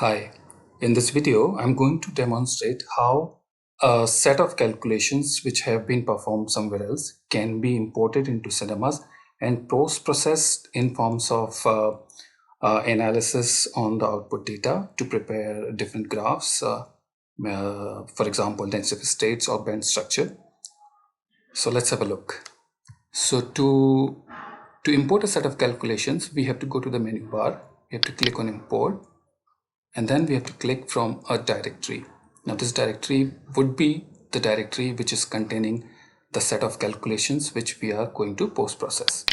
Hi, in this video, I'm going to demonstrate how a set of calculations which have been performed somewhere else can be imported into cinemas and post-processed in forms of analysis on the output data to prepare different graphs, for example, densify states or band structure. So let's have a look. So to import a set of calculations, we have to go to the menu bar. We have to click on import. And then we have to click from a directory. Now this directory would be the directory which is containing the set of calculations which we are going to post process.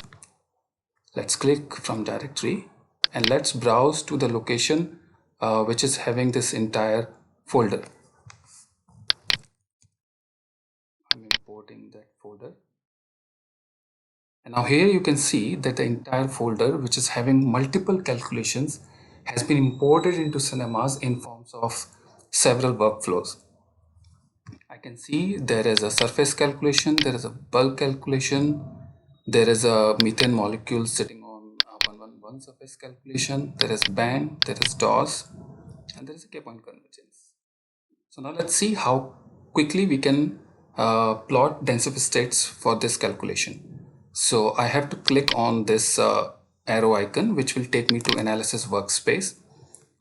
Let's click from directory and let's browse to the location which is having this entire folder. I'm importing that folder. And now here you can see that the entire folder which is having multiple calculations has been imported into cinemas in forms of several workflows. I can see there is a surface calculation, there is a bulk calculation, there is a methane molecule sitting on 111 surface calculation, there is band, there is DOS, and there is a K-point convergence. So now let's see how quickly we can plot densify states for this calculation. So I have to click on this arrow icon, which will take me to analysis workspace.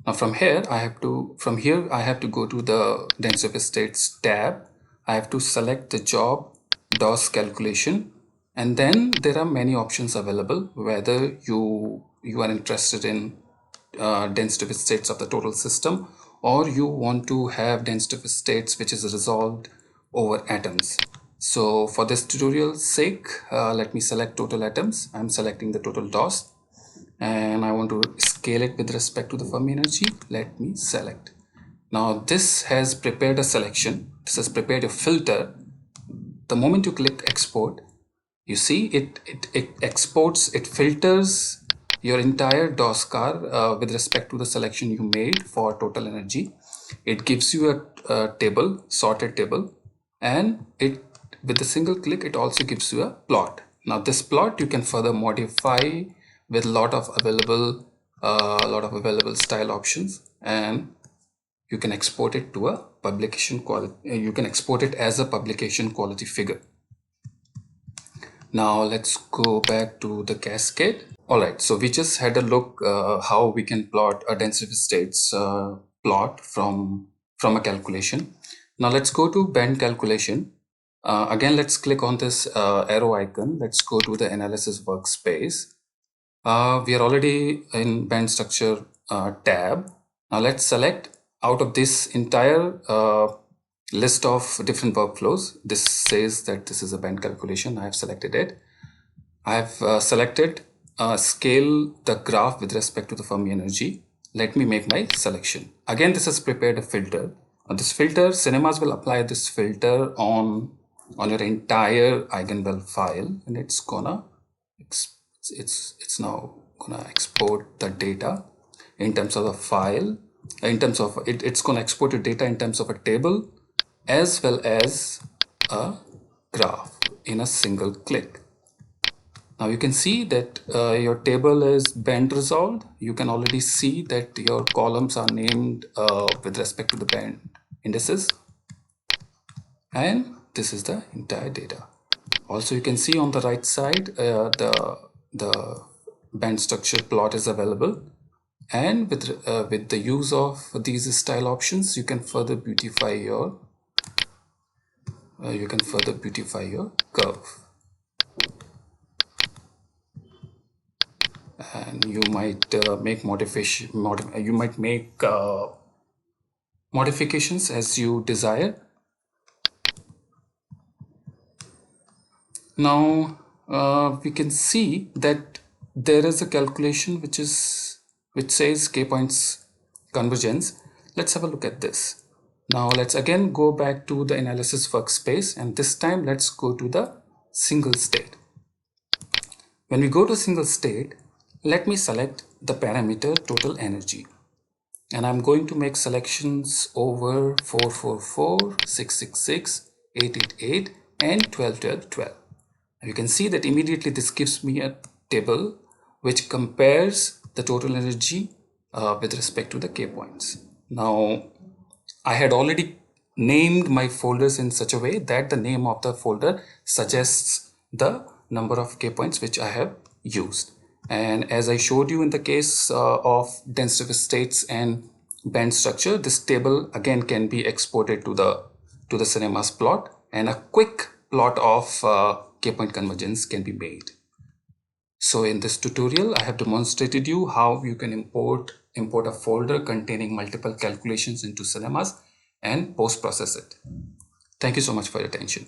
Now from here I have to go to the densify states tab. I have to select the job DOS calculation, and then there are many options available whether you are interested in densify states of the total system, or you want to have densify states which is resolved over atoms. So for this tutorial sake, let me select total atoms. I'm selecting the total DOS and I want to scale it with respect to the Fermi energy. Let me select. Now this has prepared a selection. This has prepared a filter. The moment you click export, you see it exports, it filters your entire DOS car with respect to the selection you made for total energy. It gives you a table, sorted table, and it with a single click it also gives you a plot. Now this plot you can further modify with a lot of available style options, and you can export it to a publication quality. You can export it as a publication quality figure. Now let's go back to the cascade. All right, so we just had a look how we can plot a densify states plot from a calculation. Now let's go to band calculation. Again, let's click on this arrow icon. Let's go to the analysis workspace. We are already in band structure tab. Now let's select out of this entire list of different workflows. This says that this is a band calculation. I have selected it. I have selected scale the graph with respect to the Fermi energy. Let me make my selection. Again, this has prepared a filter. On this filter, cinemas will apply this filter on your entire eigenvalue file, and it's now gonna export the data in terms of the file. In terms of it's gonna export the data in terms of a table as well as a graph in a single click. Now you can see that your table is band resolved. You can already see that your columns are named with respect to the band indices, and this is the entire data. Also, you can see on the right side the band structure plot is available, and with the use of these style options, you can further beautify your curve. And you might make modifications as you desire. Now we can see that there is a calculation which says K-points convergence. Let's have a look at this. Now let's again go back to the analysis workspace, and this time let's go to the single state. When we go to single state, let me select the parameter total energy, and I'm going to make selections over 444, 666, 888 and 12, 12, 12. And you can see that immediately this gives me a table which compares the total energy with respect to the K points. Now, I had already named my folders in such a way that the name of the folder suggests the number of K points which I have used. And as I showed you in the case of densify states and band structure, this table again can be exported to the cinemas plot, and a quick plot of K point convergence can be made. So in this tutorial, I have demonstrated you how you can import a folder containing multiple calculations into cinemas and post-process it. Thank you so much for your attention.